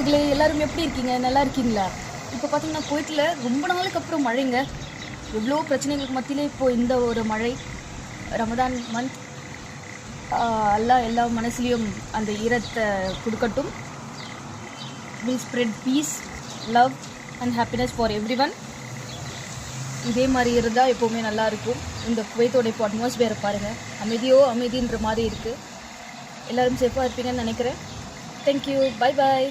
உறவுகளே எல்லாரும் எப்படி இருக்கீங்க? நல்லா இருக்கீங்களா? இப்போ பார்த்தீங்கன்னா குவைத்தில் ரொம்ப நாளுக்கு அப்புறம் மழைங்க. எவ்வளோ பிரச்சனைகளுக்கு மத்தியிலே இப்போது இந்த ஒரு மழை ரமதான் மந்த் அல்லாஹ் எல்லா மனசுலேயும் அந்த ஈரத்தை கொடுக்கட்டும். Will spread peace, love and happiness for everyone. இதே மாதிரி இருந்தால் எப்போவுமே நல்லாயிருக்கும். இந்த குவைத்தோட இப்போ அட்மாஸ்பியரை பாருங்கள், அமைதின்ற மாதிரி இருக்குது. எல்லோரும் சேஃபாக இருப்பீங்கன்னு நினைக்கிறேன். Thank you, bye bye.